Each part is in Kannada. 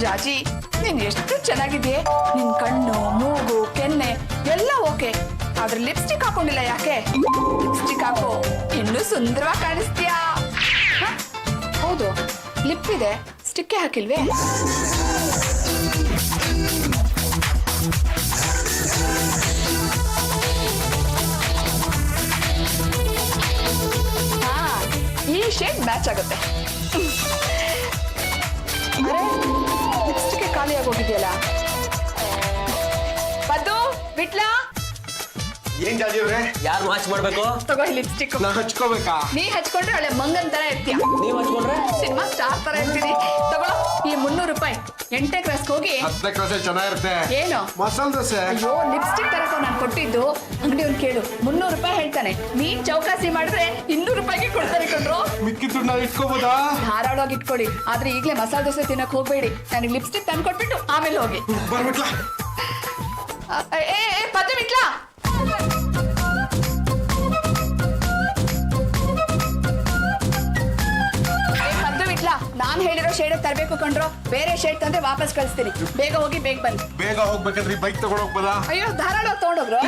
ಜಾಜಿ ನೀನ್ ಎಷ್ಟು ಚೆನ್ನಾಗಿದೆಯೇ. ನಿನ್ ಕಣ್ಣು, ಮೂಗು, ಕೆನ್ನೆ ಎಲ್ಲ ಓಕೆ. ಆದ್ರೆ ಲಿಪ್ಸ್ಟಿಕ್ ಹಾಕೊಂಡಿಲ್ಲ ಯಾಕೆ? ಲಿಪ್ಸ್ಟಿಕ್ ಹಾಕೋ, ಇನ್ನೂ ಸುಂದರವಾಗಿ ಕಾಣಿಸ್ತೀಯಾ. ಹೌದು, ಲಿಪ್ ಇದೆ, ಸ್ಟಿಕ್ಕೆ ಹಾಕಿಲ್ವೇ? ಈ ಶೇಡ್ ಮ್ಯಾಚ್ ಆಗುತ್ತೆ. ಅರೆ, ಲಿಪ್ಸ್ಟಿಕ್ ಖಾಲಿ ಆಗೋಗಿದೆಯಲ್ಲ. ಪದ್ದು, ಬಿಟ್ಲಾ? ಏನ್ ಜಾಜಿ ಅವ್ರೆ, ಯಾರು ಮ್ಯಾಚ್ ಮಾಡ್ಬೇಕು? ತಗೋ ಲಿಪ್ಸ್ಟಿಕ್. ನಾ ಹಚ್ಕೋಬೇಕಾ? ನೀ ಹಚ್ಕೊಂಡ್ರೆ ಒಳ್ಳೆ ಮಂಗನ್ ತರ ಇರ್ತೀಯ. ನೀವ್ ಹಚ್ಕೊಂಡ್ರೆ ಸಿನಿಮಾ ಸ್ಟಾರ್ ತರ ಇರ್ತೀನಿ. ತಗೊಳ್ಳೋ ಈ 300 ರೂಪಾಯಿ. 8ನೇ ಕ್ಲಾಸ್ಗೆ ಹೋಗಿ 10ನೇ ಕ್ಲಾಸ್ ಚೆನ್ನಾಗಿರುತ್ತೆ. ಏನು ಮಸಾಲ ದೋಸೆ? ಅಯ್ಯೋ, ಲಿಪ್ಸ್ಟಿಕ್ ತರಕ ನಾನು ಕೊಟ್ಟಿದ್ದು. ಅಂಗಡಿಯವ್ನು ಕೇಳು, 300 ರೂಪಾಯಿ ಹೇಳ್ತಾನೆ. ನೀನ್ ಚೌಕಾಸಿ ಮಾಡಿದ್ರೆ 200 ರೂಪಾಯಿಗೆ ಕೊಡ್ತಾರೆ ಕಣ್ರು. ಮಿಕ್ಕಿದ್ದು ನಾವು ಇಟ್ಕೋಬೋದಾ? ಧಾರಾಳವಾಗಿ ಇಟ್ಕೊಳ್ಳಿ. ಆದ್ರೆ ಈಗಲೇ ಮಸಾಲ ದೋಸೆ ತಿನ್ನಕ್ ಹೋಗ್ಬೇಡಿ. ನನಗೆ ಲಿಪ್ಸ್ಟಿಕ್ ತಂದು ಕೊಟ್ಬಿಟ್ಟು ಆಮೇಲೆ ಹೋಗಿ. ಬರ್ಬಿಟ್ಲಾ? ಏ ಪದ ಬಿಟ್ಲಾ? ನಾನ್ ಹೇಳಿರೋ ಶೇಡ್ ತರಬೇಕು ಕಣ್ರೋ. ಬೇರೆ ಶೇಡ್ ತಂದ್ರೆ ವಾಪಸ್ ಕಳಿಸ್ತೀನಿ. ಬೇಗ ಹೋಗಿ ಬೇಗ ಬನ್ನಿ. ಬೇಗ ಹೋಗ್ಬೇಕಂದ್ರೆ ಬೈಕ್ ತಗೊಂಡೋಗ್ಬೋದಾ? ಅಯ್ಯೋ, ಧಾರಾಳವಾಗಿ ತಗೊಂಡೋಗ್ರು.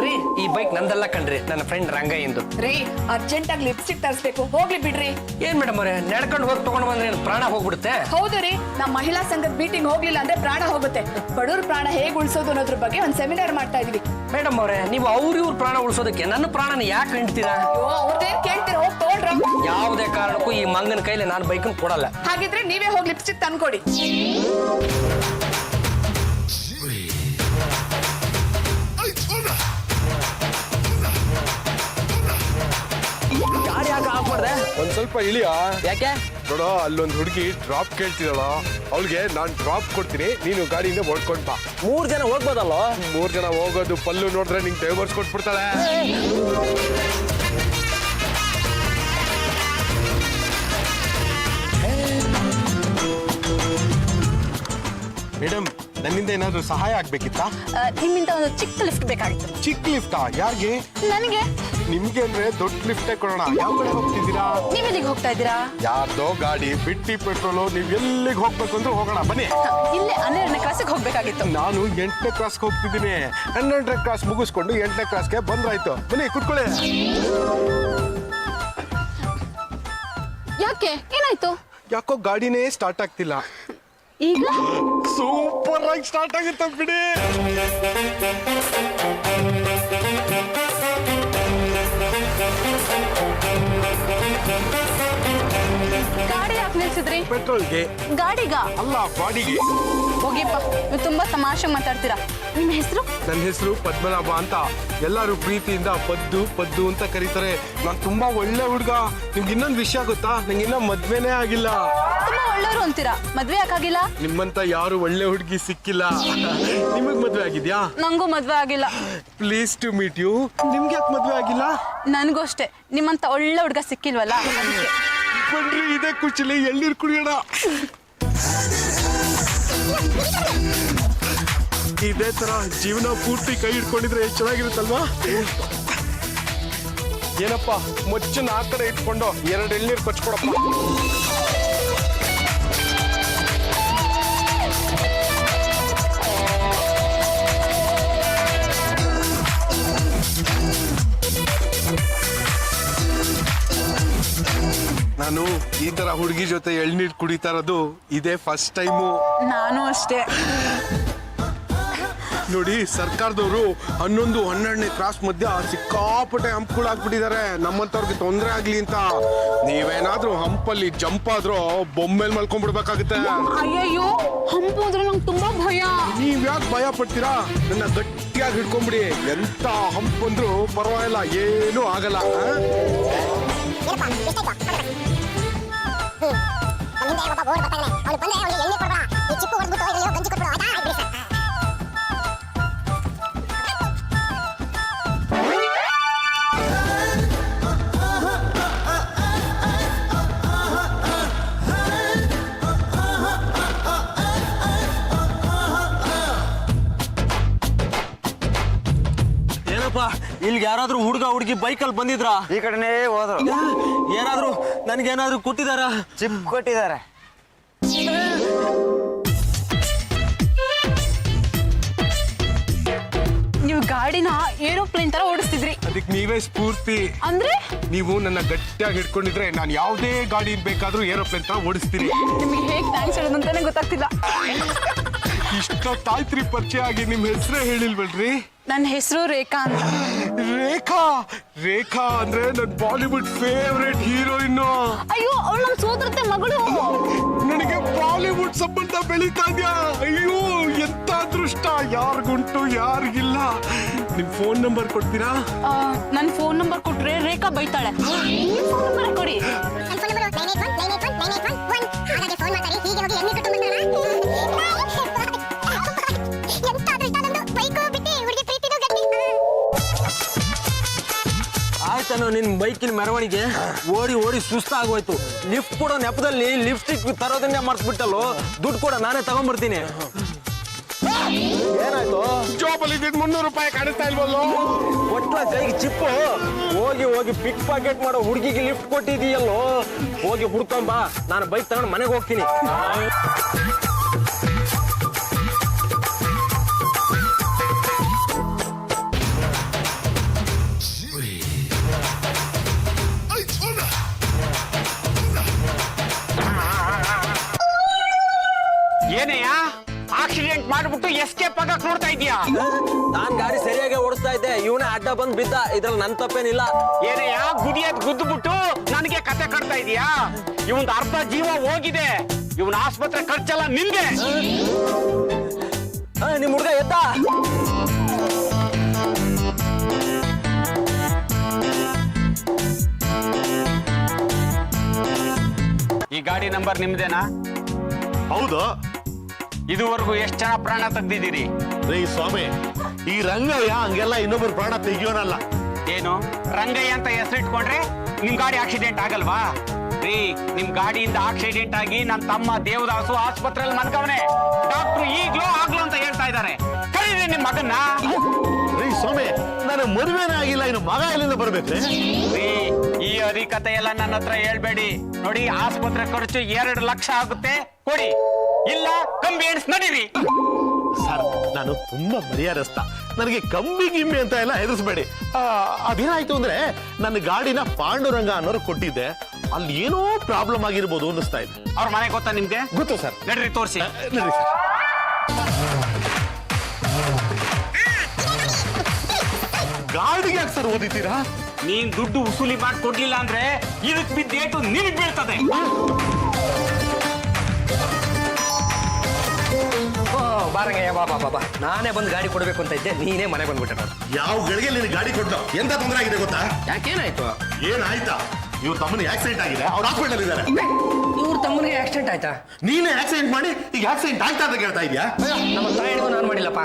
ರೀ, ಈ ಬೈಕ್ ನಂದಲ್ಲ ಕಣ್ರಿ, ನನ್ನ ಫ್ರೆಂಡ್ ರಂಗಯ್ಯಂದು. ರೀ, ಅರ್ಜೆಂಟ್ ಆಗಿ ಲಿಪ್ಸ್ಟಿಕ್ ತರಿಸ್ಬೇಕು, ಹೋಗ್ಲಿ ಬಿಡ್ರಿ. ಏನ್ ಮೇಡಮ್ ಅವ್ರೆ, ನಡ್ಕೊಂಡು ಹೋಗಿ ತಗೊಂಡ್ ಬಂದ್ರೆ ಪ್ರಾಣ ಹೋಗ್ಬಿಡುತ್ತೆ? ಹೌದು ರೀ, ನಮ್ಮ ಮಹಿಳಾ ಸಂಘದ ಮೀಟಿಂಗ್ ಹೋಗ್ಲಿಲ್ಲ ಅಂದ್ರೆ ಪ್ರಾಣ ಹೋಗುತ್ತೆ. ಬಡವ್ರ ಪ್ರಾಣ ಹೇಗ್ ಉಳಿಸೋದು ಅನ್ನೋದ್ರ ಬಗ್ಗೆ ಒಂದ್ ಸೆಮಿನಾರ್ ಮಾಡ್ತಾ ಇದೀವಿ. ಮೇಡಮ್ ಅವ್ರೆ, ನೀವು ಇವ್ರ ಪ್ರಾಣ ಉಳಿಸೋದಕ್ಕೆ ನನ್ನ ಪ್ರಾಣನ ಯಾಕೆ ಹಿಂಡ್ತೀರಾ? ಅಯ್ಯೋ, ಅವ್ರದ್ದೇನ್ ಕೇಳ್ತೀರಾ? ಹೋಗಿ ತಗೊಳ್ರ. ಯಾವುದೇ ಕಾರಣಕ್ಕೂ ಈ ಮಂಗನ ಕೈಲಿ ನಾನು ಬೈಕ್ ಕೊಡಲ್ಲ. ಹಾಗಿದ್ರೆ ನೀವೇ ಹೋಗಿ ಲಿಪ್ಸ್ಟಿಕ್ ತಂದ್ಕೊಡಿ. ಗಾಡಿ ಯಾಕೆ ಆಫ್ ಮಾಡಿದೆ? ಒಂದ್ ಸ್ವಲ್ಪ ಇಳಿಯಾ? ಯಾಕೆ? ನೋಡೋ, ಅಲ್ಲೊಂದು ಹುಡುಗಿ ಡ್ರಾಪ್ ಕೇಳ್ತಿದಳ. ಅವಳಿಗೆ ನಾನ್ ಡ್ರಾಪ್ ಕೊಡ್ತೀನಿ, ನೀನು ಗಾಡಿಯಿಂದ ಓಡ್ಕೊಂಡ್ ಬಾ. 3 ಜನ ಹೋಗ್ಬೋದಲ್ಲ? 3 ಜನ ಹೋಗೋದು ಪಲ್ಲು ನೋಡಿದ್ರೆ ನಿಂಗೆ ಡೈವರ್ಸ್ ಕೊಟ್ಬಿಡ್ತಾಳೆ. ಮೇಡಮ್, ನನ್ನಿಂದ ಏನಾದ್ರು ಸಹಾಯ ಆಗ್ಬೇಕಿತ್ತಾ? ನಿಮ್ಮಿಂದ ಒಂದು ಚಿಕ್ಕ ಲಿಫ್ಟ್ ಬೇಕಾಗಿತ್ತು. ಚಿಕ್ಕ ಲಿಫ್ಟಾ? ಯಾರಿಗೆ? ನನಗೆ. ನಿಮ್ಗೆ ಅಂದ್ರೆ ದೊಡ್ಡ ಲಿಫ್ಟೇ ಕೊಡೋಣ. ಯಾವ ಕಡೆ ಹೋಗ್ತಿದ್ದೀರಾ? ನೀವ್ ಎಲ್ಲಿಗೆ ಹೋಗ್ತಾ ಇದ್ದೀರಾ? ಯಾರ್ದೋ ಗಾಡಿ, ಬಿಟ್ಟಿ ಪೆಟ್ರೋಲು. ನೀವ್ ಎಲ್ಲಿಗೆ ಹೋಗ್ಬೇಕು ಅಂದ್ರೆ ಹೋಗೋಣ, ಬನ್ನಿ. ಇಲ್ಲೇ 12ನೇ ಕ್ಲಾಸಿಗೆ ಹೋಗ್ಬೇಕಾಗಿತ್ತು. ನಾನು 8ನೇ ಕ್ಲಾಸ್ಗೆ ಹೋಗ್ತಿದ್ದೀನಿ. 12ನೇ ಕ್ಲಾಸ್ ಮುಗಿಸ್ಕೊಂಡು 8ನೇ ಕ್ಲಾಸ್ಗೆ ಬಂದ್ರಾಯ್ತು. ಬನ್ನಿ, ಕುತ್ಕೊಳ್ಳಿ. ಯಾಕೆ, ಏನಾಯ್ತು? ಯಾಕೋ ಗಾಡಿನೇ ಸ್ಟಾರ್ಟ್ ಆಗ್ತಿಲ್ಲ. ಈಗ ಸೂಪರ್ ಆಗಿ ಸ್ಟಾರ್ಟ್ ಆಗುತ್ತೆ ಬಿಡಿ. ಗಾಡಿ ಯಾಕೆ ನಿಲ್ಸಿದ್ರಿ? ಪೆಟ್ರೋಲ್ಗೆ ಗಾಡಿಗ ಅಲ್ಲ, ಬಾಡಿಗೆ. ಹೋಗಿಪ್ಪ, ನೀವು ತುಂಬಾ ತಮಾಷೆ ಮಾತಾಡ್ತೀರಾ. ನಿಮ್ಮ ಹೆಸರು? ನನ್ನ ಹೆಸರು ಪದ್ಮನಾಭ ಅಂತ. ಎಲ್ಲರೂ ಪ್ರೀತಿಯಿಂದ ಪದ್ದು ಪದ್ದು ಅಂತ ಕರೀತಾರೆ. ನಾನು ತುಂಬಾ ಒಳ್ಳೆ ಹುಡುಗ. ನಿಮ್ಗೆ ಇನ್ನೊಂದು ವಿಷಯ ಗೊತ್ತಾ? ನಂಗೆ ಇನ್ನೂ ಮದ್ವೆನೇ ಆಗಿಲ್ಲ. ತುಂಬಾ ಒಳ್ಳೆಯವರು ಅಂತೀರಾ, ಮದ್ವೆ ಯಾಕಾಗಿಲ್ಲ? ನಿಮ್ಮಂತ ಯಾರು ಒಳ್ಳೆ ಹುಡುಗಿ ಸಿಕ್ಕಿಲ್ಲ. ನಿಮಗ್ ಮದ್ವೆ ಆಗಿದ್ಯಾ? ನಂಗೂ ಮದ್ವೆ ಆಗಿಲ್ಲ. Please to meet you. ನಿಮ್ಗೆ ಯಾಕೆ ಮದ್ವೆ ಆಗಿಲ್ಲ? ನನಗೂ ಅಷ್ಟೇ, ನಿಮ್ಮಂತ ಒಳ್ಳೆ ಹುಡುಗ ಸಿಕ್ಕಿಲ್ವಲ್ಲ. ಬನ್ರಿ, ಇದೇ ಕುಚಿಲಿ ಎಳ್ನೀರು ಕುಡಿಯೋಣ. ಇದೇ ತರ ಜೀವನ ಪೂರ್ತಿ ಕೈ ಹಿಡ್ಕೊಂಡಿದ್ರೆ ಎಷ್ಟು ಚೆನ್ನಾಗಿರುತ್ತಲ್ವಾ? ಏನಪ್ಪ, ಮೊಚ್ಚನ ಆ ಕಡೆ ಇಟ್ಕೊಂಡು 2 ಎಳ್ನೀರು ಕೊಚ್ಕೊಡಪ್ಪ. ನಾನು ಈ ತರ ಹುಡುಗಿ ಜೊತೆ ಎಳ್ನೀರು ಕುಡಿತಾ ಇರೋದು ಇದೇ ಫಸ್ಟ್ ಟೈಮು. ನಾನು ಅಷ್ಟೇ. ನೋಡಿ, ಸರ್ಕಾರದವರು 11, 12ನೇ ಕ್ಲಾಸ್ ಮಧ್ಯ ಸಿಕ್ಕಾಪಟ್ಟೆ ಹಂಪ್ಗಳಾಗ್ಬಿಟ್ಟಿದ್ದಾರೆ. ನಮ್ಮಂತವ್ರಿಗೆ ತೊಂದರೆ ಆಗ್ಲಿ ಅಂತ. ನೀವೇನಾದ್ರೂ ಹಂಪಲ್ಲಿ ಜಂಪ್ ಆದ್ರೂ ಬೊಮ್ಮೆಲ್ ಮಲ್ಕೊಂಡ್ಬಿಡ್ಬೇಕಾಗುತ್ತೆ. ಅಯ್ಯಯ್ಯೋ, ಹಂಪು ಅಂದ್ರೆ ನಂಗೆ ತುಂಬಾ ಭಯ. ನೀವ್ ಯಾಕೆ ಭಯ ಪಡ್ತೀರಾ? ನನ್ನ ಗಟ್ಟಿಯಾಗಿ ಹಿಡ್ಕೊಂಬಿಡಿ. ಎಂತ ಹಂಪ್ ಅಂದ್ರೂ ಪರವಾಗಿಲ್ಲ, ಏನೂ ಆಗಲ್ಲ. ಇಲ್ಲಿ ಯಾರಾದ್ರೂ ಹುಡುಗಿ ಬೈಕಲ್ಲಿ ಬಂದಿದ್ರಾ? ಈ ಕಡೆನೇ ಹೋದ್ರು. ಏನಾದ್ರೂ ನನಗೇನಾದ್ರೂ ಕೊಟ್ಟಿದಾರ? ಚಿಪ್ ಕೊಟ್ಟಿದ್ದಾರೆ. ಗಾಡಿನ ಏರೋಪ್ಲೇನ್ ತರ ಓಡಿಸ್ತಿದ್ರಿ. ಅದಕ್ಕೆ ನೀವೇ ಸ್ಫೂರ್ತಿ. ಅಂದ್ರೆ ನೀವು ನನ್ನ ಗಟ್ಟಿಯಾಗಿ ಹಿಡ್ಕೊಂಡಿದ್ರೆ ನಾನು ಯಾವುದೇ ಗಾಡಿ ಬೇಕಾದ್ರೂ ಏರೋಪ್ಲೇನ್ ತರ ಓಡಿಸ್ತೀನಿ. ನಿಮ್ಗೆ ಹೇಗ್ ಥ್ಯಾಂಕ್ಸ್ ಹೇಳೋದು ಅಂತಾನೆ ಗೊತ್ತಾಗ್ತಿಲ್ಲ. ಇಷ್ಟೊತ್ತಾಯ್ತ್ರಿ ಪರಿಚಯ ಆಗಿ ನಿಮ್ ಹೆಸರೇ ಹೇಳಿಲ್ವಲ್ರಿ? ನನ್ನ ಹೆಸರು ರೇಖಾ ಅಂತ. ರೇಖಾ? ರೇಖಾ ಅಂದ್ರೆ ನನ್ ಬಾಲಿವುಡ್ ಫೇವರೇಟ್ ಹೀರೋಯಿನ್. ಅಯ್ಯೋ, ಅವಳು ನಮ್ಮ ಸೋದರತ್ತೆ ಮಗಳು. ನನಗೆ ಬಾಲಿವುಡ್ ಸಂಬಂಧ ಬೆಳೀತಾ ಇದ್ಯಾ? ಅಯ್ಯೋ ಎಂತ ಅದೃಷ್ಟ, ಯಾರಿಗುಂಟು ಯಾರಿಗಿಲ್ಲ. ನಿಮ್ ಫೋನ್ ನಂಬರ್ ಕೊಡ್ತೀರಾ? ನನ್ನ ಫೋನ್ ನಂಬರ್ ಕೊಟ್ರೆ ರೇಖಾ ಬೈತಾಳೆ. ಫೋನ್ ನಂಬರ್ ಕೊಡಿ. ಆಯ್ತಾನು ನಿನ್ ಬೈಕಿನ ಮೆರವಣಿಗೆ ಓಡಿ ಓಡಿ ಸುಸ್ತಾಗೋಯ್ತು. ಲಿಫ್ಟ್ ಕೊಡೋ ನೆಪದಲ್ಲಿ ಲಿಪ್ಸ್ಟಿಕ್ ತರೋದನ್ನೇ ಮರ್ತ್ಬಿಟ್ಟಲ್ಲೋ. ದುಡ್ಡು ಕೂಡ ನಾನೇ ತಗೊಂಡ್ಬರ್ತೀನಿ. ಏನಾಯ್ತು? ಜಾಬಲ್ಲಿ 300 ರೂಪಾಯಿ ಕಾಣಿಸ್ತಾ ಇಲ್ವಲ್ಲೋ? ಒಟ್ಲ ಕೈಗೆ ಚಿಪ್ಪು. ಹೋಗಿ ಹೋಗಿ ಪಿಕ್ ಪಾಕೆಟ್ ಮಾಡೋ ಹುಡುಗಿಗೆ ಲಿಫ್ಟ್ ಕೊಟ್ಟಿದೀಯಲ್ಲೋ. ಹೋಗಿ ಹುಡ್ಕೊಂಬ, ನಾನು ಬೈಕ್ ತಗೊಂಡು ಮನೆಗೆ ಹೋಗ್ತೀನಿ. ಏನಯ್ಯ ಆಕ್ಸಿಡೆಂಟ್ ಮಾಡ್ಬಿಟ್ಟು ಎಸ್ಕೇಪ್ ಆಗಕ್ ನೋಡ್ತಾ ಇದೀಯಾ? ನಾನ್ ಗಾಡಿ ಸರಿಯಾಗಿ ಓಡಿಸ್ತಾ ಇದ್ದೆ, ಇವನೇ ಅಡ್ಡ ಬಂದ್ ಬಿದ್ದ. ಇದ್ರಲ್ಲಿ ನನ್ ತಪ್ಪೇನಿಲ್ಲ. ಏನಯ್ಯ ಗುದಿಯದ್ ಗುದ್ದುಬಿಟ್ಟು ನನಗೆ ಕತೆ ಕಟ್ತಾ ಇದೀಯಾ? ಇವಂದ್ ಅರ್ಧ ಜೀವ ಹೋಗಿದೆ. ಇವನ್ ಆಸ್ಪತ್ರೆ ಖರ್ಚೆಲ್ಲ ನಿಂದೆ. ನಿಮ್ ಹುಡ್ಗ ಎದ್ದ? ಈ ಗಾಡಿ ನಂಬರ್ ನಿಮ್ದೇನಾ? ಹೌದು. ಇದುವರೆಗೂ ಎಷ್ಟು ಜನ ಪ್ರಾಣ ತೆಗ್ದಿದ್ದೀರಿ? ರೀ ಸ್ವಾಮಿ, ಈ ರಂಗಯ್ಯ ಹಂಗೆಲ್ಲ ಇನ್ನೊಬ್ಬರು ಪ್ರಾಣ ತೆಗಿಯೋನಲ್ಲ. ಏನು ರಂಗಯ್ಯ ಅಂತ ಹೆಸರಿಟ್ಕೊಂಡ್ರೆ ನಿಮ್ ಗಾಡಿ ಆಕ್ಸಿಡೆಂಟ್ ಆಗಲ್ವಾ? ರೀ, ನಿಮ್ ಗಾಡಿಯಿಂದ ಆಕ್ಸಿಡೆಂಟ್ ಆಗಿ ನನ್ನ ತಮ್ಮ ದೇವದಾಸು ಆಸ್ಪತ್ರೆಯಲ್ಲಿ ಮನ್ಕವನೆ. ಡಾಕ್ಟ್ರು ಈಗ್ಲೋ ಆಗ್ಲೋ ಅಂತ ಹೇಳ್ತಾ ಇದ್ದಾರೆ. ಕರೀರಿ ನಿಮ್ ಮಗನ್ನ. ರೀ ಸ್ವಾಮಿ, ನನ್ನ ಮದುವೆನೇ ಆಗಿಲ್ಲ, ಇನ್ನು ಮಗ ಎಲ್ಲಿಂದ ಬರ್ಬೇಕ್ರಿ? ರೀ, ಈ ಹರಿಕತೆ ಎಲ್ಲ ನನ್ನ ಹತ್ರ ಹೇಳ್ಬೇಡಿ. ನೋಡಿ, ಆಸ್ಪತ್ರೆ ಖರ್ಚು 2 ಲಕ್ಷ ಆಗುತ್ತೆ, ಕೊಡಿ. ಇಲ್ಲ ಕಂಬಿ ಎಣಿಸ್ ನಡೀರಿ. ಸರ್, ನಾನು ತುಂಬಾ ಮರ್ಯಾದಸ್ಥ. ನನಗೆ ಕಂಬಿ ಗಿಂಬಿ ಅಂತ ಎಲ್ಲ ಹೆದರ್ಸ್ಬೇಡಿ. ಅದೇನಾಯ್ತು ಅಂದ್ರೆ, ನನ್ನ ಗಾಡಿನ ಪಾಂಡುರಂಗ ಅನ್ನೋರು ಕೊಟ್ಟಿದ್ದೆ. ಅಲ್ಲಿ ಏನೋ ಪ್ರಾಬ್ಲಮ್ ಆಗಿರ್ಬೋದು ಅನ್ನಿಸ್ತಾ ಇದೆ. ಅವ್ರ ಮನೆ ಗೊತ್ತಾ ನಿಮ್ಗೆ? ಗೊತ್ತು ಸರ್. ನಡ್ರಿ ತೋರಿಸಿ. ನಡಿ ಸರ್. ಗಾಡಿಗೆ ಯಾಕೆ ಸರ್ ಓದಿತೀರಾ? ನೀನ್ ದುಡ್ಡು ಉಸೂಲಿ ಮಾಡಿ ಕೊಡ್ಲಿಲ್ಲ ಅಂದ್ರೆ ಇದಕ್ ಬಿದ್ದೇಟು ನಿನಗ್ ಬೀಳ್ತದೆ. ಬಾರಂಗಯ್ಯ, ಬಾ ಬಾ ಬಾ ಬಾ. ನಾನೇ ಬಂದು ಗಾಡಿ ಕೊಡ್ಬೇಕು ಅಂತ ಇದ್ದೆ, ನೀನೇ ಮನೆ ಬಂದ್ಬಿಟ್ಟೆ. ನಾನು ಯಾವ ಗಳಿಗೆ ನಿನಗೆ ಗಾಡಿ ಕೊಟ್ಟು ಎಂತ ತೊಂದರೆ ಆಗಿದೆ ಗೊತ್ತಾ? ಯಾಕೇನಾಯ್ತು? ಏನಾಯ್ತಾ? ಇವ್ರ ತಮ್ಮನಿಗೆ ಆಕ್ಸಿಡೆಂಟ್ ಆಗಿದೆ, ಅವ್ರು ಹಾಸ್ಪಿಟಲ್ ಇದ್ದಾರೆ. ಇವ್ರ ತಮ್ಮನಿಗೆ ಆಕ್ಸಿಡೆಂಟ್ ಆಯ್ತಾ? ನೀನೇ ಆಕ್ಸಿಡೆಂಟ್ ಮಾಡಿ ಈಗ ಆಕ್ಸಿಡೆಂಟ್ ಆಯ್ತಾ ಅಂತ ಕೇಳ್ತಾ ಇದೀಯಾ? ನಮ್ಮ ತಾಯಿಗೂ ನಾನು ಮಾಡಿಲ್ಲಪ್ಪ.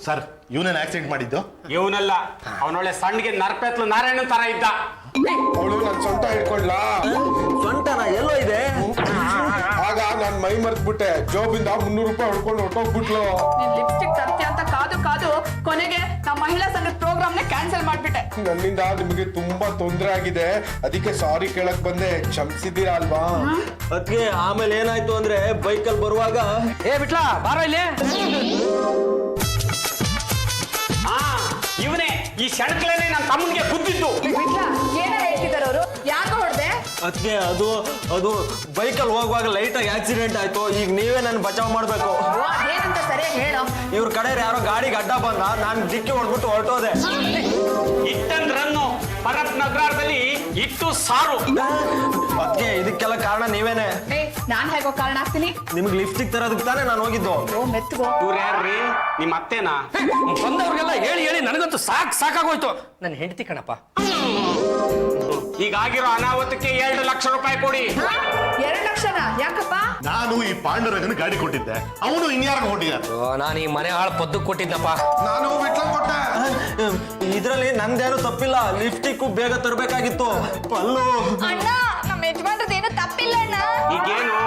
ಸರ್, ಇವನೇನು ಆಕ್ಸಿಡೆಂಟ್ ಮಾಡಿದ್ದು? ಇವನಲ್ಲ, ಅವನೊಳ್ಳೆ ಸಣ್ಣಗೆ ನರ್ಪೆತ್ಲು ನಾರಾಯಣ ತರ ಇದ್ದ. ಅವಳು ನನ್ ಸೊಂಟ ಹಿಡ್ಕೊಂಡ್ಲಾ? ಸೊಂಟನ ಎಲ್ಲೋ ಇದೆ? ಆಗ ನಾನ್ ಮೈ ಮರ್ತ್ಬಿಟ್ಟೆ. ಜೋಬಿಂದ 300 ರೂಪಾಯಿ ಹೊಡ್ಕೊಂಡು ಹೊಟ್ಟೋಗ್ಬಿಟ್ಲು. ನೀನ್ ಲಿಪ್ಸ್ಟಿಕ್ ತರ್ತೀಯ ಅಂತ ಕಾದು ಕಾದು ಕೊನೆಗೆ ನಮ್ಮ ಮಹಿಳಾ ಸಂಘದ ಪ್ರೋಗ್ರಾಮ್ನೇ ಕ್ಯಾನ್ಸಲ್ ಮಾಡ್ಬಿಟ್ಟೆ. ನನ್ನಿಂದ ನಿಮಗೆ ತುಂಬಾ ತೊಂದರೆ ಆಗಿದೆ, ಅದಕ್ಕೆ ಸಾರಿ ಕೇಳಕ್ ಬಂದೆ. ಕ್ಷಮಿಸಿದ್ದೀರಾ ಅಲ್ವಾ? ಅದಕ್ಕೆ ಆಮೇಲೆ ಏನಾಯ್ತು ಅಂದ್ರೆ, ಬೈಕಲ್ಲಿ ಬರುವಾಗ ಏ ಬಿಟ್ಲಾ ಬಾರೋ ಇಲ್ಲಿ. ಇವನೇ ಈ ಶಣಕ್ಲೇನೆ ನನ್ನ ತಮ್ಮನಿಗೆ ಗುದ್ದಿದ್ದು. ಏನ ಹೇಳ್ತಿದಾರ ಅವರು? ಯಾಕೆ ಹೊಡೆದೆ? ಅದಕ್ಕೆ ಅದು ಬೈಕಲ್ಲಿ ಹೋಗುವಾಗ ಲೈಟ್ ಆಗಿ ಆಕ್ಸಿಡೆಂಟ್ ಆಯ್ತು. ಈಗ ನೀವೇ ನನ್ನ ಬಚಾವ್ ಮಾಡ್ಬೇಕು. ಏನಂತ ಸರಿಯಾಗಿ ಹೇಳೋ. ಇವ್ರ ಕಡೆ ಯಾರೋ ಗಾಡಿಗೆ ಅಡ್ಡ ಬಂದ, ನಾನು ದಿಕ್ಕಿ ಹೊಡ್ಬಿಟ್ಟು ಹೊರಟೋದೆ. ಇಟ್ಟಂದ್ ರನ್ನು ಪರಪ್ ನಗರದಲ್ಲಿ ಇಟ್ಟು ಸಾರು. ಅದಕ್ಕೆ ಇದಕ್ಕೆಲ್ಲ ಕಾರಣ ನೀವೇನೆ. ನಾನ್ ಹೇಗೋ ಕಾರಣ ಆಗ್ತೀನಿ? ನಿಮ್ಗೆ ಲಿಪ್ಸ್ಟಿಕ್ ತರೋದಕ್ಕೆ ತಾನೇ ನಾನು ಹೋಗಿದ್ದು. ಮೆತ್ತಗೋ. ಇವ್ರು ಯಾರ್ರಿ? ನಿಮ್ಮ ಅತ್ತೇನಾ? ಬಂದವ್ರಿಗೆಲ್ಲ ಹೇಳಿ ಹೇಳಿ ನನಗಂತೂ ಸಾಕಾಗೋಯ್ತು. ನನ್ನ ಹೆಂಡತಿ ಕಣಪ್ಪ. ಈಗಾಗಿರೋ ಅನಾಹುತಕ್ಕೆ 2 ಲಕ್ಷ ರೂಪಾಯಿ ಕೊಡಿ. 2 ಲಕ್ಷನಾ? ಯಾಕಪ್ಪ? ನಾನು ಈ ಪಾಂಡುರಂಗನ ಗಾಡಿ ಕೊಟ್ಟಿದ್ದೆ, ಅವನು ಇನ್ಯಾರ ಕೊಟ್ಟಿದ್ದಾನೆ. ನಾನು ಈ ಮನೆ ಹಾಳು ಪದ್ದಕ್ಕೆ ಕೊಟ್ಟಿದ್ದಪ್ಪ. ನಾನು ಬಿಟ್ಲ ಕೊಟ್ಟೆ. ಇದ್ರಲ್ಲಿ ನಂದೇನು ತಪ್ಪಿಲ್ಲ. ಲಿಪ್ಸ್ಟಿಕ್ ಬೇಗ ತರಬೇಕಾಗಿತ್ತು. ಪಲ್ಲು ಅಣ್ಣ, ನಮ್ಮ ಯಜಮಾನ್ರದ್ದೇನು ತಪ್ಪಿಲ್ಲ ಅಣ್ಣ. ಈಗೇನು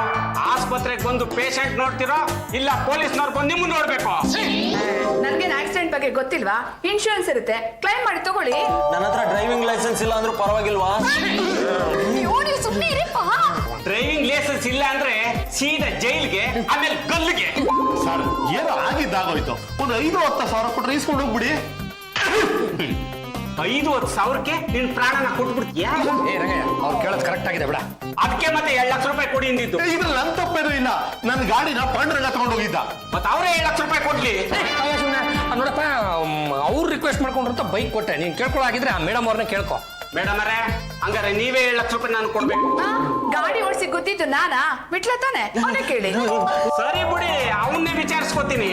ಆಸ್ಪತ್ರೆಗೆ ಬಂದು ಪೇಷಂಟ್ ನೋಡ್ತಿರೋ ಇಲ್ಲ ಪೊಲೀಸ್ನವ್ರು ಬಂದು ನಿಮ್ಮನ್ನ ನೋಡ್ಬೇಕು? ನನ್ಗೇನ್ ಆಕ್ಸಿಡೆಂಟ್ ಬಗ್ಗೆ ಗೊತ್ತಿಲ್ವಾ? ಇನ್ಶೂರೆನ್ಸ್ ಇರುತ್ತೆ, ಕ್ಲೈಮ್ ಮಾಡಿ ತಗೊಳ್ಳಿ. ನನ್ನ ಹತ್ರ ಡ್ರೈವಿಂಗ್ ಲೈಸೆನ್ಸ್ ಇಲ್ಲ ಅಂದ್ರೂ ಪರವಾಗಿಲ್ವಾ? ನೀವು ಸುಮ್ಮನೆ ಇರಿಪ್ಪ. ಡ್ರೈವಿಂಗ್ ಲೈಸೆನ್ಸ್ ಇಲ್ಲ ಅಂದ್ರೆ ಸೀದಾ ಜೈಲ್ಗೆ, ಆಮೇಲೆ ಗಲ್ಲಿಗೆ. ಸರ್, ಏನೋ ಆಗಿದ್ದಾಗೋಯ್ತು. ಒಂದು 5-10 ಸಾವಿರ ಕೊಟ್ಟರೆ ಇಸ್ಕೊಂಡು ಹೋಗ್ಬಿಡಿ. 5-10 ನಿನ್ ಪ್ರಾಣನ ಕೊಟ್ಬಿಡ್ತೀಯಾ? ಏ ರಂಗಯ್ಯ ಅವ್ರು ಕೇಳೋದು ಕರೆಕ್ಟ್ ಆಗಿದೆ ಬಿಡ. ಅದಕ್ಕೆ ಮತ್ತೆ 2 ಲಕ್ಷ ರೂಪಾಯಿ ಕೊಡಿ ಅಂದಿದ್ದು. ಇದ್ರಲ್ಲಿ ನನ್ನ ತಪ್ಪೇನೂ ಇಲ್ಲ. ನನ್ನ ಗಾಡಿನ ಪಾಂಡುರಂಗ ತಗೊಂಡು ಹೋಗಿದ್ದ. ಮತ್ತೆ ಅವರೇ 2 ಲಕ್ಷ ರೂಪಾಯಿ ಕೊಡ್ಲಿ. ನೋಡಪ್ಪ ಅವ್ರು ರಿಕ್ವೆಸ್ಟ್ ಮಾಡ್ಕೊಂಡ್ರಂತ ಬೈಕ್ ಕೊಟ್ಟೆ. ನೀನ್ ಕೇಳ್ಕೊಳ್ಳೋ ಆಗಿದ್ರೆ ಆ ಮೇಡಮ್ ಅವ್ರನ್ನ ಕೇಳ್ಕೊ. ಮೇಡಮ್ ಅವರೇ, ಹಂಗಾರೆ ನೀವೇ 7 ಲಕ್ಷ ರೂಪಾಯಿ ನಾನು ಕೊಡ್ಬೇಕು. ಗಾಡಿ ಓಡಿಸಿ ಗೊತ್ತಿದ್ದು ನಾನಾ? ಬಿಟ್ಲ ತಾನೆ, ಅವನೇ ಕೇಳಿ. ಸರಿ ಬಿಡಿ, ಅವನ್ನೇ ವಿಚಾರಿಸ್ಕೊತೀನಿ.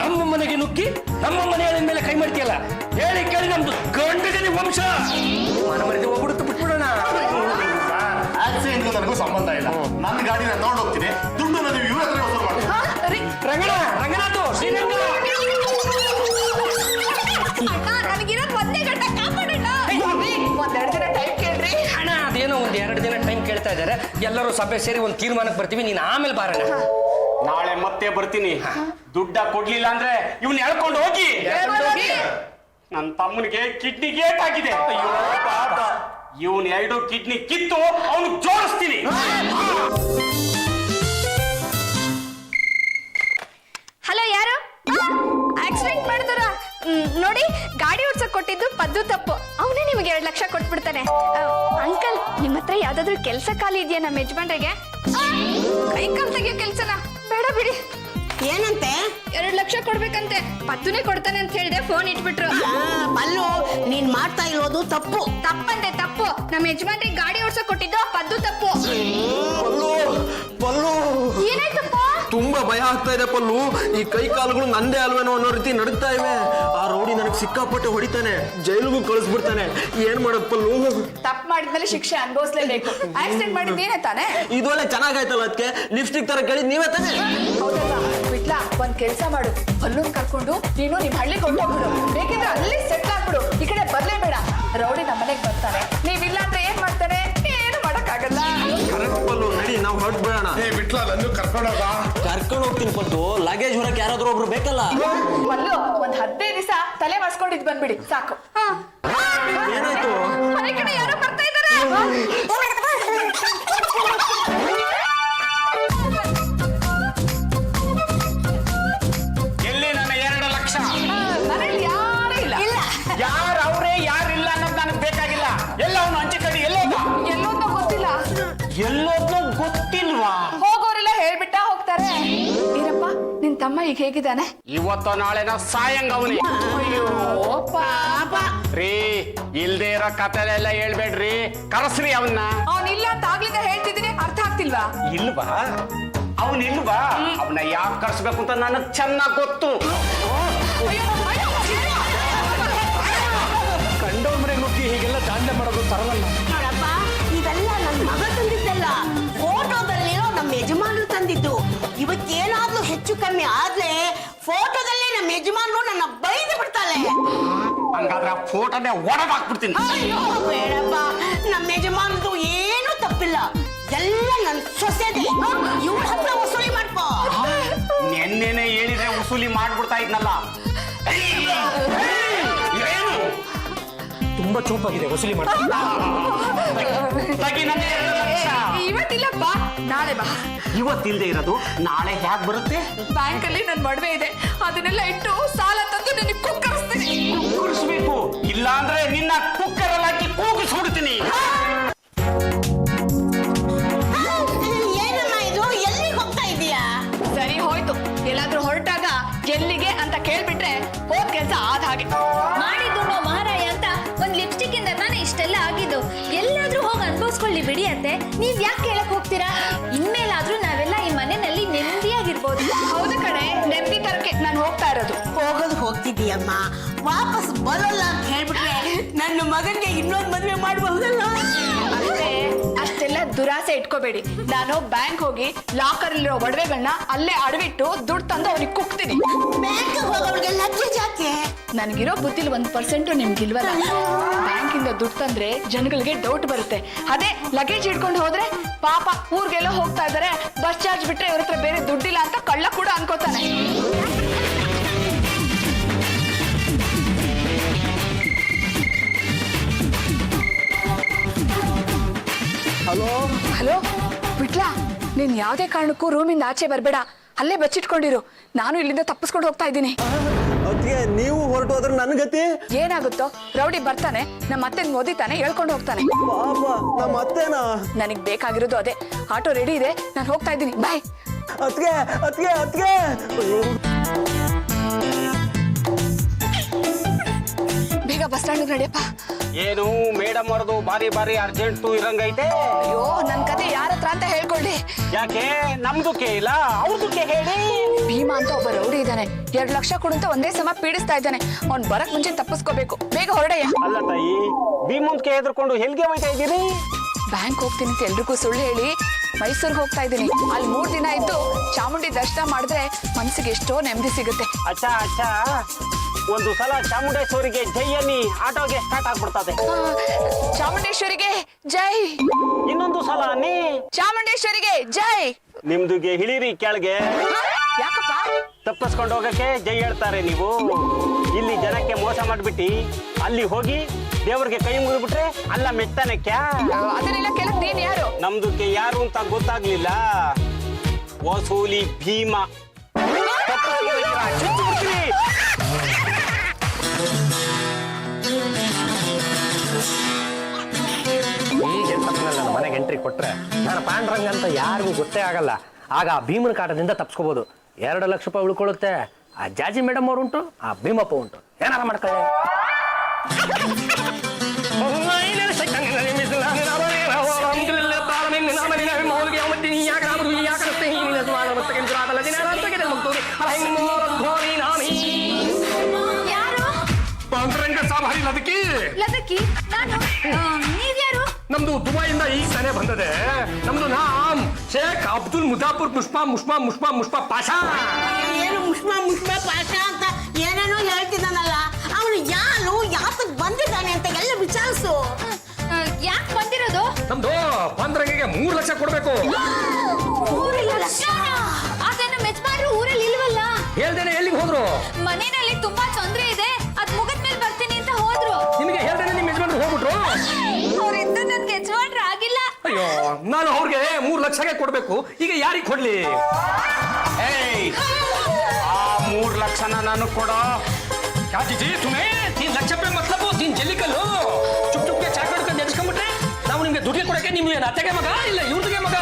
ನಮ್ಮ ಮನೆಗೆ ನುಗ್ಗಿ ನಮ್ಮ ಮನೆಯ ಮೇಲೆ ಕೈ ಮಾಡ್ತೀಯಲ್ಲ, ಹೇಳಿ ಕೇಳಿ ನಮ್ದು ಗಂಡಗನಿ ವಂಶ ಮನ ಮನೆಗೆ ಹೋಗ್ಬಿಡುತ್ತೆ, ಬಿಟ್ಬಿಡೋಣ. ಆಕ್ಸಿಡೆಂಟ್ ನನಗೂ ಸಂಬಂಧ ಇಲ್ಲ. ನನ್ನ ಗಾಡಿನ ತಗೊಂಡು ಹೋಗ್ತೀನಿ, ದುಡ್ಡು ನೀವು ಇವ್ರ ಹತ್ರ ವಸೂಲು ಮಾಡಿ. ರಂಗನಾಥ್ ಶ್ರೀರಂಗ ನನಗಿರೋದು ಒಂದೇ ಗಂಟೆ ಕಾಪಾಡೋಣ. ಒಂದೆರಡು ದಿನ ಟೈಮ್ ಕೇಳ್ರಿ. ಅಣ್ಣ ಅದೇನೋ ಒಂದ್ 2 ದಿನ ಟೈಮ್ ಕೇಳ್ತಾ ಇದಾರೆ. ಎಲ್ಲರೂ ಸಭೆ ಸೇರಿ ಒಂದ್ ತೀರ್ಮಾನಕ್ಕೆ ಬರ್ತೀವಿ. ನೀನ್ ಆಮೇಲೆ ಬಾರಣ. ನಾಳೆ ಮತ್ತೆ ಬರ್ತೀನಿ. ದುಡ್ಡ ಕೊಡ್ಲಿಲ್ಲ ಅಂದ್ರೆ ಇವ್ನ ಎಳ್ಕೊಂಡು ಹೋಗಿ. ನನ್ನ ತಮ್ಮನಿಗೆ ಕಿಡ್ನಿ ಗೇಟ್ ಆಗಿದೆ. ಅಯ್ಯೋ ಪಾಪ, ಇವನ್ 2 ಕಿಡ್ನಿ ಕಿತ್ತು ಅವನು ಜೋಡಿಸ್ತೀನಿ. ಹಲೋ, ಯಾರು? ಆಕ್ಸಿಡೆಂಟ್ ಮಾಡಿದ್ರ ನೋಡಿ. ಗಾಡಿ ಓಡ್ಸಕ್ ಕೊಟ್ಟಿದ್ದು ಪದ್ದು ತಪ್ಪು. ಅವನೇ ನಿಮಗೆ 2 ಲಕ್ಷ ಕೊಟ್ಬಿಡ್ತಾನೆ. ಅಂಕಲ್, ನಿಮ್ಮ ಹತ್ರ ಯಾವ್ದಾದ್ರು ಕೆಲ್ಸ ಖಾಲಿ ಇದೆಯಾ ನಮ್ಮ ಯಜಮಾನ್ರಿಗೆ? ಕೈ ಕಾಲ್ ತೆಗಿಯೋ ಕೆಲ್ಸನ ಬೇಡ ಬಿಡಿ. ಏನಂತೆ? 2 ಲಕ್ಷ ಕೊಡ್ಬೇಕಂತೆ. ಪದ್ದುನೇ ಕೊಡ್ತಾನೆ ಅಂತ ಹೇಳಿದೆ, ಫೋನ್ ಇಟ್ಬಿಟ್ರು. ಪಲ್ಲು, ನೀನ್ ಮಾಡ್ತಾ ಇರೋದು ತಪ್ಪು. ತಪ್ಪಂತೆ ತಪ್ಪು. ನಮ್ಮ ಯಜಮಾನ್ರಿಗೆ ಗಾಡಿ ಓಡ್ಸಕ್ ಕೊಟ್ಟಿದ್ದು ಪದ್ದು ತಪ್ಪು. ಪಲ್ಲು ಏನಾಯ್ತಪ್ಪ? ತುಂಬಾ ಭಯ ಆಗ್ತಾ ಇದೆ ಪಲ್ಲು. ಈ ಕೈ ಕಾಲುಗಳು ನಂದೇ ಅಲ್ವೇನೋ ಅನ್ನೋ ರೀತಿ ನಡುತ್ತಾ ಇವೆ. ಆ ರೌಡಿ ನನಗೆ ಸಿಕ್ಕಾಪಟ್ಟೆ ಹೊಡಿತಾನೆ, ಜೈಲಿಗೂ ಕಳಿಸ್ಬಿಡ್ತಾನೆ. ಏನ್ ಮಾಡೋದು ಪಲ್ಲು? ತಪ್ಪು ಮಾಡಿದ್ಮೇಲೆ ಶಿಕ್ಷೆ ಅನುಭವಿಸ್ಲೇಬೇಕು. ಆಕ್ಸಿಡೆಂಟ್ ಮಾಡಿದ್ದೇನೆ ತಾನೆ? ಇದೊಳ್ಳೆ ಚೆನ್ನಾಗಾಯ್ತಲ್ಲ, ಅದಕ್ಕೆ ಲಿಪ್ಸ್ಟಿಕ್ ತರ ಕೇಳಿದ್ ನೀವೇ ತಾನೆ? ಹೌದಲ್ವಾ? ಬಿಟ್ಲ, ಒಂದ್ ಕೆಲ್ಸ ಮಾಡು. ಅಲ್ಲೊಂದ್ ಕರ್ಕೊಂಡು ನೀನು ನಿಮ್ ಹಳ್ಳಿಗೆ ಹೊಂಟೋಗ್ಬಿಡು. ಬೇಕಿದ್ರೆ ಅಲ್ಲಿ ಸೆಟ್ಲ್ ಆಗ್ಬಿಡು. ಈ ಕಡೆ ಬರ್ಲೇಬೇಡ. ರೌಡಿ ನಮ್ಮ ಮನೆಗೆ ಬರ್ತಾನೆ. ನೀವಿಲ್ಲ ಅಂದ್ರೆ ಏನ್ ಮಾಡ್ತಾನೆ? ಏನು ಮಾಡಕ್ಕಾಗಲ್ಲ. ಕರೆಕ್ಟ್ ಪಲ್ಲು, ನಡಿ ನಾವು ಹೊರಟ್ಬಿಡೋಣ. ಬಿಟ್ಲ ನನ್ನ ಕರ್ಕೊಂಡೋಗ. ಕರ್ಕೊಂಡು ಹೋಗ್ತೀನಿ ಪಲ್ಲು. ಲಗೇಜ್ ಹೊರಕ್ಕೆ ಯಾರಾದ್ರೂ ಒಬ್ರು ಬೇಕಲ್ಲ. ಮಲ್ಲು, ಒಂದ್ 15 ದಿವಸ ತಲೆ ಮರ್ಸ್ಕೊಂಡಿದ್ ಬಂದ್ಬಿಡಿ, ಸಾಕು. ಏನಾಯ್ತು? ಮನೆ ಕಡೆ ಯಾರೋ ಬರ್ತಾ ಇದಾರೆ. ಎಲ್ಲಿ ನನ್ನ 2 ಲಕ್ಷ? ಮನೇಲಿ ಯಾರೂ ಇಲ್ಲ. ಯಾರು ಅವರೇ ಯಾರಿಲ್ಲ ಅನ್ನೋದು ನನಗೆ ಬೇಕಾಗಿಲ್ಲ. ಎಲ್ಲ ಅವನು ಅಂಚೆ ಕಡೆ ಎಲ್ಲೋದ? ಎಲ್ಲೋದ್ನೋ ಗೊತ್ತಿಲ್ಲ. ಎಲ್ಲೋದ್ನೋ ಗೊತ್ತಿಲ್ವಾ? ಹೋಗೋರೆಲ್ಲ ಹೇಳ್ಬಿಟ್ಟ ಹೋಗ್ತಾರೆ. ಈರಪ್ಪ, ನಿನ್ ತಮ್ಮ ಈಗ ಹೇಗಿದ್ದಾನೆ? ಇವತ್ತೋ ನಾಳೆನ ಸಾಯಂಗ ಅವನಿ. ಅಯ್ಯೋ ಪಾಪ. ರೀ, ಇಲ್ದೇ ಇರೋ ಕಥೆಲೆಲ್ಲ ಹೇಳ್ಬೇಡ್ರಿ, ಕರೆಸ್ರಿ ಅವನ್ನ. ಅವನಿಲ್ಲ ಅಂತ ಆಗ್ಲಿಂದ ಹೇಳ್ತಿದ್ದೀನಿ, ಅರ್ಥ ಆಗ್ತಿಲ್ವಾ? ಇಲ್ವಾ? ಅವನಿಲ್ವಾ? ಅವನ್ನ ಯಾಕೆ ಕರ್ಸ್ಬೇಕು ಅಂತ ನನಗೆ ಚೆನ್ನಾಗ್ ಗೊತ್ತು. ಕಂಡೋಮ್ರೆ ನುಗ್ಗಿ ಹೀಗೆಲ್ಲ ದಾಂಧೆ ಮಾಡೋದು ತರವಲ್ಲ. ನೋಡಪ್ಪ, ಇದೆಲ್ಲ ನನ್ನ ಮಗ ತಂದಿದ್ದಲ್ಲ. ಫೋಟೋದಲ್ಲಿರೋ ನಮ್ಮ ಯಜಮಾನರು ತಂದಿದ್ದು. ಇವತ್ತೇನಾದ್ರೂ ಹೆಚ್ಚು ಕಮ್ಮಿ ಆದ್ರೆ ಫೋಟೋದಲ್ಲೇ ನಮ್ಮ ಯಜಮಾನರು ನನ್ನ ಬೈದು ಬಿಡ್ತಾಳೆ. ಹಂಗಾದ್ರೆ ಆ ಫೋಟೋನೇ ಒಡೆದಾಕ್ಬಿಡ್ತೀನಿ. ಅಯ್ಯೋ ಬೇಡಪ್ಪ, ನಮ್ಮ ಯಜಮಾನದು ಏನು ತಪ್ಪಿಲ್ಲ. ಎಲ್ಲ ನನ್ನ ಸೊಸೆದೆ. ಇವ್ರ ಹತ್ರ ವಸೂಲಿ ಮಾಡ್ಕೋ. ನೆನ್ನೆನೆ ಹೇಳಿದ್ರೆ ವಸೂಲಿ ಮಾಡ್ಬಿಡ್ತಾ ಇದ್ನಲ್ಲ. ಏನು? ತುಂಬಾ ಚೂಪಾಗಿದೆ, ವಸೂಲಿ ಮಾಡ್ತೀನಿ. ತಗಿ ನನ್ನ 2 ಲಕ್ಷ. ಇವತ್ತಿಲ್ಲಪ್ಪ, ನಾಳೆ ಬಾ. ಇವತ್ತಿಲ್ದೆ ಇರೋದು ನಾಳೆ ಹೇಗ್ ಬರುತ್ತೆ? ಬ್ಯಾಂಕ್ ಅಲ್ಲಿ ನನ್ ಮಡ್ವೆ ಇದೆ, ಅದನ್ನೆಲ್ಲ ಇಟ್ಟು ಸಾಲ ತಂದು ನಿನಗೆ ಕುಕ್ಕರಿಸ್ತೀನಿ. ಕೂರಿಸ್ಬೇಕು, ಇಲ್ಲ ಅಂದ್ರೆ ನಿನ್ನ ಕುಕ್ಕರ್ ಅಲ್ಲಿ ಹಾಕಿ ಕೂಗಿಸ್ಬಿಡ್ತೀನಿ. ಏನಮ್ಮ ಇದು? ಎಲ್ಲಿಗೆ ಹೋಗ್ತಾ ಇದೀಯಾ? ಸರಿ ಹೋಯ್ತು. ಎಲ್ಲಾದ್ರೂ ಹೊರಟಾಗ ಎಲ್ಲಿಗೆ ಅಂತ ಕೇಳ್ಬಿಟ್ರೆ ಹೋದ್ ಕೆಲ್ಸ ಆದ ಹಾಗೆ. ಮಾಡಿದ್ದು ಮಹಾರಾಯ ಅಂತ ಒಂದ್ ಲಿಪ್ಸ್ಟಿಕ್ ಇಂದ ನಾನು ಇಷ್ಟೆಲ್ಲ ಆಗಿದ್ದು. ಎಲ್ಲಾದ್ರೂ ಹೋಗಿ ಅನ್ಭವಿಸ್ಕೊಳ್ಳಿ ಬಿಡಿ ಅತ್ತೆ. ನೀವ್ ಯಾಕೆ ಕೇಳಕ್ ಹೋಗ್ತೀರಾ? ಇನ್ಮೇಲಾದ್ರೂ ನಾವೆಲ್ಲ ಈ ಮನೆಯಲ್ಲಿ ನೆಮ್ಮದಿಯಾಗಿರ್ಬೋದು. ಹೌದು ಕಣೆ, ನೆಮ್ಮದಿ ತರಕ್ಕೆ ನಾನು ಹೋಗ್ತಾ ಇರೋದು. ಹೋಗೋದು ಹೋಗ್ತಿದ್ದೀಯಮ್ಮ, ವಾಪಸ್ ಬರೋಲ್ಲ ಅಂತ ಹೇಳ್ಬಿಟ್ರೆ ನನ್ನ ಮಗನ್ಗೆ ಇನ್ನೊಂದು ಮದುವೆ ಮಾಡಬಹುದಲ್ಲ. ಅಷ್ಟೇ, ಅಷ್ಟೆಲ್ಲ ದುರಾಸೆ ಇಟ್ಕೋಬೇಡಿ. ನಾನು ಬ್ಯಾಂಕ್ ಹೋಗಿ ಲಾಕರ್ ಇರೋ ಒಡವೆಗಳನ್ನ ಅಲ್ಲೇ ಅಡವಿಟ್ಟು ದುಡ್ಡು ತಂದು ಅವ್ರಿಗೆ ಕುಕ್ತೀನಿ. ಬ್ಯಾಂಕ್ ಹೋಗೋರಿಗೆ ಲಜ್ಜೆ ಜಾಕೆ? ನನಗಿರೋ ಬುದ್ಧಿಲಿ 1% ನಿಮ್ಗಿಲ್ವಲ್ಲ. ಬ್ಯಾಂಕಿಂದ ದುಡ್ಡು ತಂದ್ರೆ ಜನಗಳಿಗೆ ಡೌಟ್ ಬರುತ್ತೆ. ಅದೇ ಲಗೇಜ್ ಹಿಡ್ಕೊಂಡು ಹೋದ್ರೆ ಪಾಪ ಊರ್ಗೆಲ್ಲ ಹೋಗ್ತಾ ಇದಾರೆ, ಬಸ್ ಚಾರ್ಜ್ ಬಿಟ್ರೆ ಇವ್ರ ಹತ್ರ ಬೇರೆ ದುಡ್ಡಿಲ್ಲ ಅಂತ ಕಳ್ಳ ಕೂಡ ಅನ್ಕೋತಾನೆ. Hello hello, ಬಿಟ್ಲಾ? ನೀನ್ ಯಾವ್ದೇ ಕಾರಣಕ್ಕೂ ರೂಮಿಂದ ಆಚೆ ಬರ್ಬೇಡ. ಅಲ್ಲೇ ಬಚ್ಚಿಟ್ಕೊಂಡಿರು, ನಾನು ಇಲ್ಲಿಂದ ತಪ್ಪಿಸ್ಕೊಂಡು ಹೋಗ್ತಾ ಇದ್ದೀನಿ. ಅದಕ್ಕೆ ನೀವು ಹೊರಟು ಹೋದ್ರೆ ನನ್ ಗತಿ ಏನಾಗುತ್ತೋ, ರೌಡಿ ಬರ್ತಾನೆ, ನಮ್ಮ ಅತ್ತೆನ್ ಓದಿತಾನೆ, ಹೇಳ್ಕೊಂಡು ಹೋಗ್ತಾನೆ. ಪಾಪ ನಮ್ಮ ಅತ್ತೆನಾ? ನನಗ್ ಬೇಕಾಗಿರೋದು ಅದೇ. ಆಟೋ ರೆಡಿ ಇದೆ, ನಾನು ಹೋಗ್ತಾ ಇದ್ದೀನಿ. ಬಾಯ್. ಅತ್ಗೆ ಅತ್ಗೆ ಅತ್ಗೆ ಬೇಗ ಬಸ್ ಸ್ಟ್ಯಾಂಡ್ ನಡಿಯಪ್ಪ. ಏನು ಮೇಡಮ್ ಅವ್ರದ್ದು ಬಾರಿ ಅರ್ಜೆಂಟ್ ಇರಂಗೈತೆ. ಅಯ್ಯೋ, ನನ್ ಕತೆ ಯಾರ ಹತ್ರ ಅಂತ ಹೇಳ್ಕೊಳ್ಳಿ. ಯಾಕೆ ನಮ್ದುಕ್ಕೆ ಇಲ್ಲ ಅವ್ರದಕ್ಕೆ ಹೇಳಿ. ಭೀಮಾ ಅಂತ ಒಬ್ಬ ರೌಡಿ ಇದ್ದಾನೆ, 2 ಲಕ್ಷ ಕೊಡು ಅಂತ ಒಂದೇ ಸಮ ಪೀಡಿಸ್ತಾ ಇದ್ದಾನೆ. ಅವ್ನ್ ಬರಕ್ ಮುಂಚೆ ತಪ್ಪಿಸ್ಕೋಬೇಕು. ಬೇಗ ಹೊರಡಯ್ಯ. ಅಲ್ಲ ತಾಯಿ, ಭೀಮಂತ್ಗೆ ಹೆದರ್ಕೊಂಡು ಹೆಲ್ಗೆ ಹೋಯ್ತಾ ಇದ್ದೀರಿ? ಬ್ಯಾಂಕ್ ಹೋಗ್ತೀನಿ ಅಂತ ಎಲ್ರಿಗೂ ಸುಳ್ಳು ಹೇಳಿ ಮೈಸೂರ್ಗೆ ಹೋಗ್ತಾ ಇದ್ದೀನಿ. ಅಲ್ಲಿ 3 ದಿನ ಇದ್ದು ಚಾಮುಂಡಿ ದರ್ಶನ ಮಾಡಿದ್ರೆ ಮನ್ಸಿಗೆ ಎಷ್ಟೋ ನೆಮ್ಮದಿ ಸಿಗುತ್ತೆ. ಅಚ್ಚಾ ಒಂದು ಸಲ ಚಾಮುಂಡೇಶ್ವರಿಗೆ ಜೈ ಅನ್ನಿ, ಆಟೋಗೆ ಸ್ಟಾರ್ಟ್ ಆಗ್ಬಿಡ್ತದೆ. ಚಾಮುಂಡೇಶ್ವರಿಗೆ ಜೈ. ಇನ್ನೊಂದು ಸಲ ಅನ್ನಿ, ಚಾಮುಂಡೇಶ್ವರಿಗೆ ಜೈ. ನಿಮ್ದುಗೆ ಇಳಿರಿ ಕೆಳಗೆ. ಯಾಕಪ್ಪ? ತಪ್ಪಿಸ್ಕೊಂಡು ಹೋಗಕ್ಕೆ ಜೈ ಹೇಳ್ತಾರೆ ನೀವು. ಇಲ್ಲಿ ಜನಕ್ಕೆ ಮೋಸ ಮಾಡ್ಬಿಟ್ಟು ಅಲ್ಲಿ ಹೋಗಿ ದೇವ್ರಿಗೆ ಕೈ ಮುಗಿದ್ಬಿಟ್ರೆ ಅಲ್ಲ ಮೆತ್ತಾನೆ ಕ್ಯಾ. ಅದನ್ನೆಲ್ಲ ಕೇಳಕ್ ನೀನ್ ಯಾರು? ನಮ್ದುಕ್ಕೆ ಯಾರು ಅಂತ ಗೊತ್ತಾಗ್ಲಿಲ್ಲ. ವಸೂಲಿ ಭೀಮಾ. ಚುಚ್ಚಿಬಿಡ್ತೀರಿ. ಈಗ ನನ್ನ ಮನೆಗೆ ಎಂಟ್ರಿ ಕೊಟ್ರೆ ನಾನು ಪಾಂಡ್ರಂಗ ಅಂತ ಯಾರಿಗೂ ಗೊತ್ತೇ ಆಗಲ್ಲ. ಆಗ ಆ ಭೀಮನ ಕಾಟದಿಂದ ತಪ್ಸ್ಕೋಬಹುದು. 2 ಲಕ್ಷ ರೂಪಾಯಿ ಉಳ್ಕೊಳ್ಳುತ್ತೆ. ಆ ಜಾಜಿ ಮೇಡಮ್ ಅವ್ರು ಉಂಟು, ಆ ಭೀಮಪ್ಪ ಉಂಟು, ಏನಾರ ಮಾಡ್ಕೊಳ್ಳಿ. ಪಾಂಡುರಂಗ ಸಾಬಾರಿ ಲದಕಿ. ಲದಕಿ ನಾನು. ನೀವ್ಯಾರು? ನಮ್ದು ದುಬೈಯಿಂದ ಈಗ ತಾನೇ ಬಂದದೆ. ನಮ್ದು ನಾಮ್ ಶೇಖ್ ಅಬ್ದುಲ್ ಮುಜಾಫರ್ ಮುಷ್ಮಾ ಪಾಷಾ. ಏನು ಮುಷ್ಮಾ ಪಾಷ ಅಂತ ಏನೇನೋ ಹೇಳ್ತಿದ್ದಾನಲ್ಲ, ಅವನು ಯಾರು ಯಾತಕ್ ಬಂದಿದ್ದಾನೆ ಅಂತ ಎಲ್ಲ ವಿಚಾರಿಸು. ಯಾಕೆ ಬಂದಿರೋದು? ನಮ್ದು ಪಾಂಡುರಂಗಿಗೆ 3 ಲಕ್ಷ ಕೊಡ್ಬೇಕು. 3 ಲಕ್ಷ? ಅದೇನು ಮೆಚ್ಮಾಡ್ರು ಊರಲ್ಲಿ ಇಲ್ವಲ್ಲ? ಹೇಳ್ದೇನೆ ಎಲ್ಲಿಗೆ ಹೋದ್ರು? ಮನೆಯಲ್ಲಿ ತುಂಬಾ ತೊಂದ್ರೆ ಇದೆ, ಅದ್ ಮುಗಿದ್ಮೇಲೆ ಬರ್ತೀನಿ ಅಂತ ಹೋದ್ರು. ನಿಮಗೆ ಹೇಳ್ದೇನೆ ನಿಮ್ ಯಜಮಾನ್ರು ಹೋಗ್ಬಿಟ್ರು. ಅವ್ರಿಂದ ನನ್ಗೆ ಯಜಮಾನ್ರು ಆಗಿಲ್ಲ. ಅಯ್ಯೋ, ನಾನು ಅವ್ರಿಗೆ 3 ಲಕ್ಷಗೆ ಕೊಡ್ಬೇಕು. ಈಗ ಯಾರಿಗೆ ಕೊಡ್ಲಿ? ಏಯ್, ಆ 3 ಲಕ್ಷನ ನಾನು ಕೊಡೋ. क्या चीज़ तुम्हें 3 ಲಕ್ಷ ರೂಪಾಯಿ ಮತ್ಲಬು 3 ಜಲ್ಲಿಕಲ್ಲು ಚುಪ್ ಚಾಕ್ ಹಿಡ್ಕೊಂಡು ನೆಡ್ಸ್ಕೊಂಡ್ಬಿಟ್ರೆ ನಾವು ನಿಮ್ಗೆ ದುಡ್ಡು ಕೊಡಕ್ಕೆ ನೀವು ಏನು ಅತ್ತೆಗೆ ಮಗ ಇಲ್ಲ ಇವ್ರಿಗೆ ಮಗ?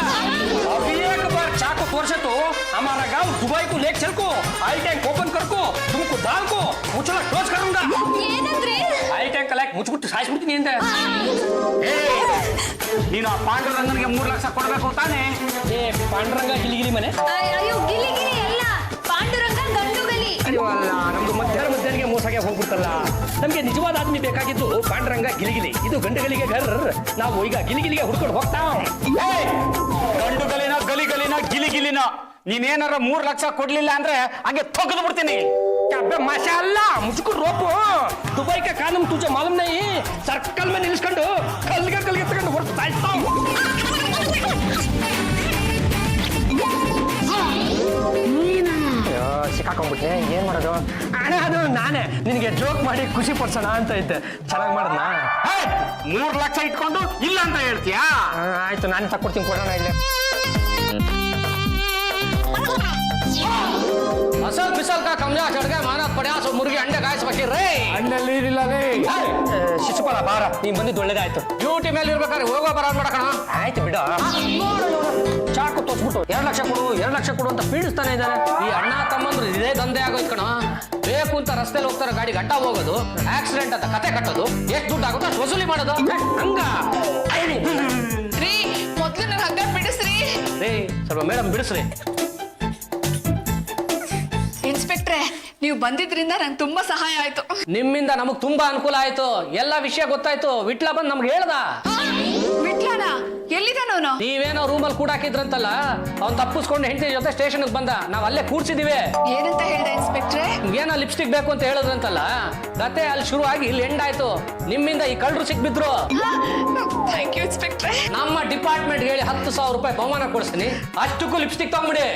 अभी एक बार चाकू तोरसे तो हमारा गांव दुबई को लेके चल को आई टैंक ओपन कर को तुमको डाल को मुझला क्लोज करूंगा. ಏನಂದ್ರೆ? आई टैंक लाइक ಮುಚ್ಚಿಬಿಟ್ಟು ಸಾಯಿಸ್ಬಿಡ್ತೀನಿ ಅಂತ. ನೀನು ಆ ಪಾಂಡುರಂಗನಿಗೆ 3 ಲಕ್ಷ ಕೊಡ್ಬೇಕು ತಾನೆ? ಏ ಪಾಂಡುರಂಗ ಗಿಲಿಗಿಲಿ ಮನೆ. ಅಯ್ಯೋ, ಗಿಲಿ ಅಲ್ಲ, ಪಾಂಡುರಂಗ ಗಂಡುಗಲಿ. ಅಯ್ಯೋ ಅಲ್ಲ, ನಮ್ದು ಮಧ್ಯಾಹ್ನಗೆ ಮೋಸಗೆ ಹೋಗ್ಬಿಡ್ತಲ್ಲ. ನಮ್ಗೆ ನಿಜವಾದ ಆದ್ಮಿ ಬೇಕಾಗಿದ್ದು ಪಾಂಡುರಂಗ ಗಿಲಿಗಿಲಿ. ಇದು ಗಂಡುಗಲಿಗೆ ಗರ್. ನಾವು ಈಗ ಗಿಲಿಗಿಲಿಗೆ ಹುಡ್ಕೊಂಡು ಹೋಗ್ತಾವ. ಗಂಡುಗಲಿನ ಗಿಲಿಗಿಲಿನ ನೀನೇನಾರ 3 ಲಕ್ಷ ಕೊಡ್ಲಿಲ್ಲ ಅಂದ್ರೆ ಹಂಗೆ ತೊಗೆದು ಬಿಡ್ತೀನಿ. माशाअल्लाह मुझको रोको. दुबई का कानून तुझे मालूम नहीं? सर्कल में निल्स्ಕೊಂಡು ಕಲ್ಗೆ ತಗೊಂಡು ಹೊರಡ್ತಾ ಇರ್ತಾವ. ಸಿಕ್ಕಾಕೊಂಡ್ಬಿಟ್ಟೆ, ಏನ್ ಮಾಡೋದು? ಅಣ್ಣ ಅದು ನಾನೇ ನಿನಗೆ ಜೋಕ್ ಮಾಡಿ ಖುಷಿ ಪಡ್ಸೋಣ ಅಂತ ಇದ್ದೆ. ಚೆನ್ನಾಗಿ ಮಾಡೋಣ. 3 ಲಕ್ಷ ಇಟ್ಕೊಂಡು ಇಲ್ಲ ಅಂತ ಹೇಳ್ತೀಯಾ? ಆಯ್ತು, ನಾನೇ ತಕ್ಕೊಡ್ತೀನಿ, ಕೊಡೋಣ ಇಲ್ಲಿ. ಅಸಲ್ ಬಿಸಲ್ ಕಾ ಕಮ್ಜಾ ಚಡ್ಗೆ ಮಾನ ಪಡ್ಯಾಸ ಮುರ್ಗಿ ಅಂಡೆ ಕಾಯಿಸ್ಬೇಕಿರ್ರಿ. ಅಣ್ಣಲ್ಲಿ ಇರಿಲ್ಲ ರೇ. ಶಿಶುಪಾಲ ಬಾರ, ನೀನ್ ಬಂದಿದ್ದು ಒಳ್ಳೇದಾಯ್ತು. ಡ್ಯೂಟಿ ಮೇಲೆ ಇರ್ಬೇಕಾದ್ರೆ ಹೋಗೋ ಬರ ಮಾಡಕಣ. ಆಯ್ತು ಬಿಡ. ಚಾಕು ತೋರ್ಸ್ಬಿಟ್ಟು 2 ಲಕ್ಷ ಕೊಡು 2 ಲಕ್ಷ ಕೊಡು ಅಂತ ಪೀಡಿಸ್ತಾನೆ ಇದ್ದಾರೆ. ಈ ಅಣ್ಣ ತಮ್ಮಂದ್ರು ಇದೇ ದಂಧೆ ಆಗೋಯ್ತು ಕಣ. ಬೇಕು ಅಂತ ರಸ್ತೆಲಿ ಹೋಗ್ತಾರೆ, ಗಾಡಿ ಗಡ್ಡ ಹೋಗೋದು, ಆಕ್ಸಿಡೆಂಟ್ ಅಂತ ಕತೆ ಕಟ್ಟೋದು, ಎಷ್ಟು ದುಡ್ಡು ಆಗುತ್ತೋ ಅಷ್ಟು ವಸೂಲಿ ಮಾಡೋದು. ಹಂಗ ರೀ, ಮೊದ್ಲು ನನ್ನ ಹಗ್ಗ ಬಿಡಿಸ್ರಿ. ರೇ, ಸ್ವಲ್ಪ ಮೇಡಮ್ ಬಿಡಿಸ್ರಿ. ಇನ್ಸ್ಪೆಕ್ಟ್ರೆ, ನೀವು ಬಂದಿದ್ರಿಂದ ನಂಗೆ ತುಂಬಾ ಸಹಾಯ ಆಯ್ತು. ನಿಮ್ಮಿಂದ ನಮಗ್ ತುಂಬಾ ಅನುಕೂಲ ಆಯ್ತು. ಎಲ್ಲ ವಿಷಯ ಗೊತ್ತಾಯ್ತು. ವಿಟ್ಲ ಬಂದ್ ನಮ್ಗೆ ಹೇಳ್ದ. ವಿಟ್ಲನ ಎಲ್ಲಿದ್ದಾನವನು? ನೀವೇನೋ ರೂಮಲ್ಲಿ ಕೂಡಾಕಿದ್ರಂತಲ್ಲ, ಅವ್ನ್ ತಪ್ಪಿಸ್ಕೊಂಡು ಹೆಂಡತಿ ಜೊತೆ ಸ್ಟೇಷನ್ಗೆ ಬಂದ. ನಾವ್ ಅಲ್ಲೇ ಕೂಡ್ಸಿದೀವಿ. ಏನಂತ ಹೇಳ್ದೆ ಇನ್ಸ್ಪೆಕ್ಟ್ರೆ? ಏನೋ ಲಿಪ್ಸ್ಟಿಕ್ ಬೇಕು ಅಂತ ಹೇಳಿದ್ರಂತಲ್ಲ, ಕತೆ ಅಲ್ಲಿ ಶುರು ಆಗಿ ಇಲ್ಲಿ ಎಂಡ್ ಆಯ್ತು. ನಿಮ್ಮಿಂದ ಈ ಕಳ್ಳರು ಸಿಕ್ಬಿದ್ರು. Thank you ಇನ್ಸ್ಪೆಕ್ಟ್ರೆ. ನಮ್ಮ ಡಿಪಾರ್ಟ್ಮೆಂಟ್ ಹೇಳಿ 10,000 ರೂಪಾಯಿ ಬಹುಮಾನ ಕೊಡಿಸ್ತೀನಿ. ಅಷ್ಟಕ್ಕೂ ಲಿಪ್ಸ್ಟಿಕ್ ತಗೊಂಬಿಡಿ.